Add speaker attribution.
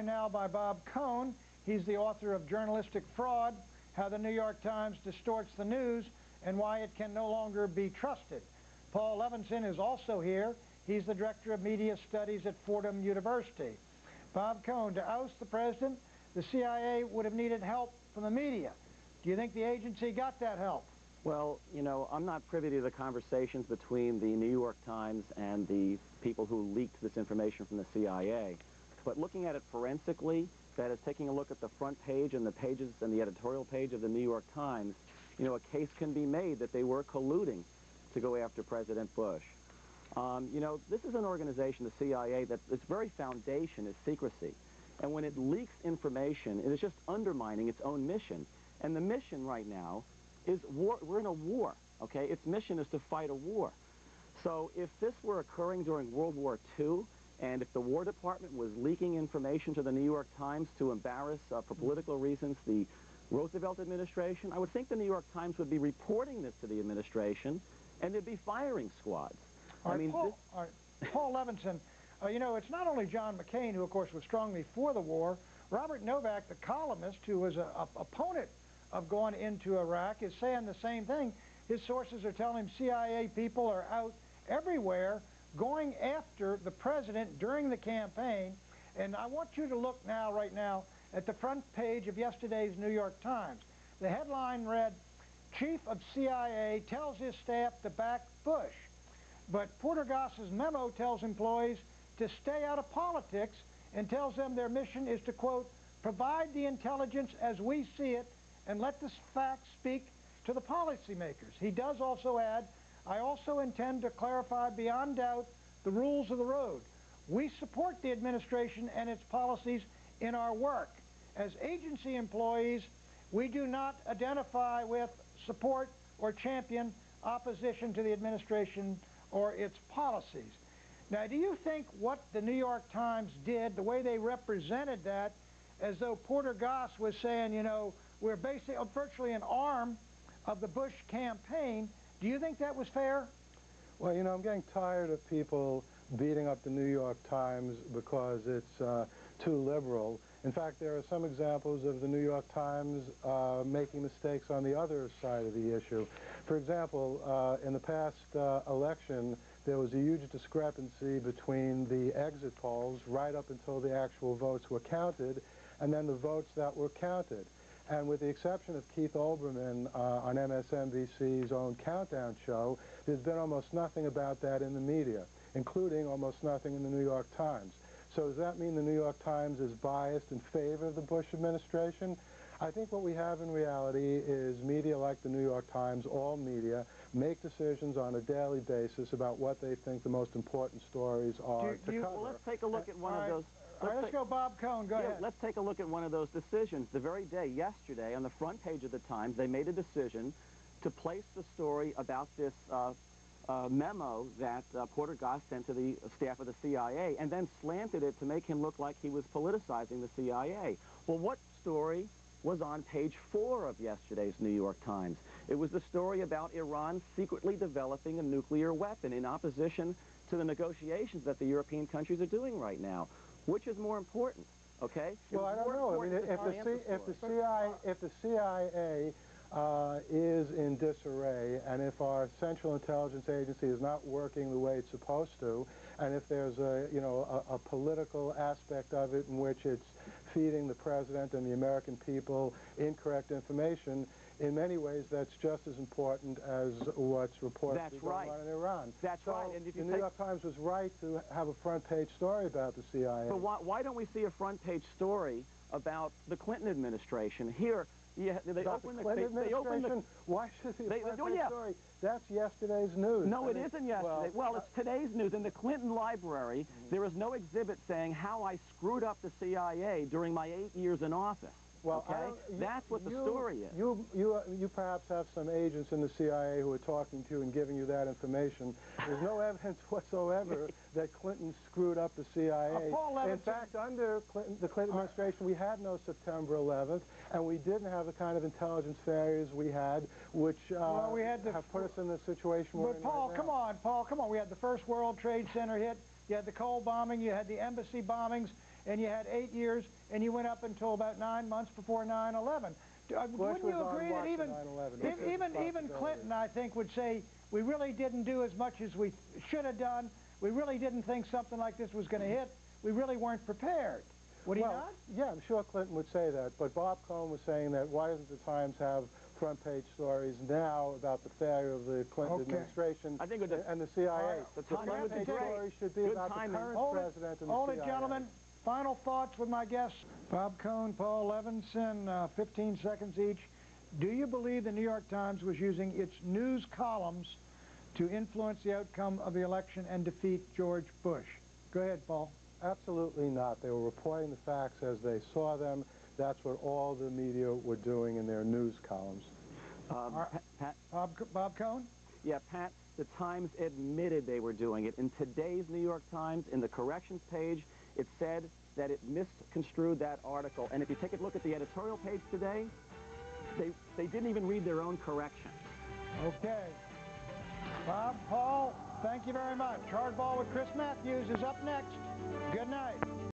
Speaker 1: Now by Bob Kohn. He's the author of Journalistic Fraud, How the New York Times Distorts the News and Why It Can No Longer Be Trusted. Paul Levinson is also here. He's the Director of Media Studies at Fordham University. Bob Kohn, to oust the president, the CIA would have needed help from the media. Do you think the agency got that help?
Speaker 2: Well, you know, I'm not privy to the conversations between the New York Times and the people who leaked this information from the CIA. But looking at it forensically, that is taking a look at the front page and the pages and the editorial page of the New York Times, you know, a case can be made that they were colluding to go after President Bush. You know, this is an organization, the CIA, that its very foundation is secrecy. And when it leaks information, it is just undermining its own mission. And the mission right now is war. We're in a war, okay? Its mission is to fight a war. So if this were occurring during World War II, and if the War Department was leaking information to the New York Times to embarrass, for political reasons, the Roosevelt administration, I would think the New York Times would be reporting this to the administration, and they'd be firing squads.
Speaker 1: Paul Levinson, you know, it's not only John McCain, who, of course, was strongly for the war. Robert Novak, the columnist, who was an opponent of going into Iraq, is saying the same thing. His sources are telling him CIA people are out everywhere going after the president during the campaign. And I want you to look now, right now, at the front page of yesterday's New York Times. The headline read, "Chief of CIA tells his staff to back Bush." But Porter Goss's memo tells employees to stay out of politics and tells them their mission is to, quote, "provide the intelligence as we see it and let the facts speak to the policymakers." He does also add, "I also intend to clarify beyond doubt the rules of the road. We support the administration and its policies in our work. As agency employees, we do not identify with, support, or champion opposition to the administration or its policies." Now, do you think what the New York Times did, the way they represented that, as though Porter Goss was saying, you know, we're basically virtually an arm of the Bush campaign, do you think that was fair?
Speaker 3: Well, you know, I'm getting tired of people beating up the New York Times because it's too liberal. In fact, there are some examples of the New York Times making mistakes on the other side of the issue. For example, in the past election, there was a huge discrepancy between the exit polls right up until the actual votes were counted, and then the votes that were counted. And with the exception of Keith Olbermann on MSNBC's own Countdown show, there's been almost nothing about that in the media, including almost nothing in the New York Times. So does that mean the New York Times is biased in favor of the Bush administration? I think what we have in reality is media like the New York Times, all media, make decisions on a daily basis about what they think the most important stories are to cover.
Speaker 2: Well, let's take a look at one of those.
Speaker 1: All right, let's go Bob Kohn. Go ahead.
Speaker 2: Let's take a look at one of those decisions. The very day, yesterday, on the front page of the Times, they made a decision to place the story about this memo that Porter Goss sent to the staff of the CIA, and then slanted it to make him look like he was politicizing the CIA. Well, what story was on page 4 of yesterday's New York Times? It was the story about Iran secretly developing a nuclear weapon in opposition to the negotiations that the European countries are doing right now. Which is more important, okay?
Speaker 3: Well, I don't know. I mean, if the CIA is in disarray, and if our Central Intelligence Agency is not working the way it's supposed to, and if there's a political aspect of it in which it's feeding the president and the American people incorrect information, in many ways that's just as important as what's reportedly going on in Iran.
Speaker 2: That's right.
Speaker 3: And if the New York Times was right to have a front page story about the CIA.
Speaker 2: So why don't we see a front page story about the Clinton administration? Here, they open the
Speaker 3: Why should it be a front page story? That's yesterday's news.
Speaker 2: No, it isn't yesterday. Well, it's today's news. In the Clinton library, there is no exhibit saying how I screwed up the CIA during my 8 years in office.
Speaker 3: Well,
Speaker 2: okay? That's what the story is.
Speaker 3: You perhaps have some agents in the CIA who are talking to you and giving you that information. There's no evidence whatsoever that Clinton screwed up the CIA. In fact, under the Clinton administration, we had no September 11th, and we didn't have the kind of intelligence failures we had, which have put us in the situation we're in right now.
Speaker 1: Paul, come on. We had the first World Trade Center hit. You had the Cole bombing. You had the embassy bombings. and you had 8 years, and you went up until about 9 months before 9/11. Wouldn't you agree that even Clinton, I think, would say we really didn't do as much as we should have done. We really didn't think something like this was going to hit. We really weren't prepared. Would he not?
Speaker 3: Yeah, I'm sure Clinton would say that. But Bob Kohn was saying that why doesn't the Times have front-page stories now about the failure of the Clinton administration and the CIA? The front-page story should be about the current president and the CIA.
Speaker 1: Hold it, gentlemen. Final thoughts with my guests. Bob Kohn, Paul Levinson, 15 seconds each. Do you believe the New York Times was using its news columns to influence the outcome of the election and defeat George Bush? Go ahead, Paul.
Speaker 3: Absolutely not. They were reporting the facts as they saw them. That's what all the media were doing in their news columns.
Speaker 2: Pat?
Speaker 1: Bob Kohn?
Speaker 2: Yeah, Pat, the Times admitted they were doing it. In today's New York Times, in the corrections page, it said that it misconstrued that article. And if you take a look at the editorial page today, they didn't even read their own correction.
Speaker 1: Okay. Bob, Paul, thank you very much. Hardball with Chris Matthews is up next. Good night.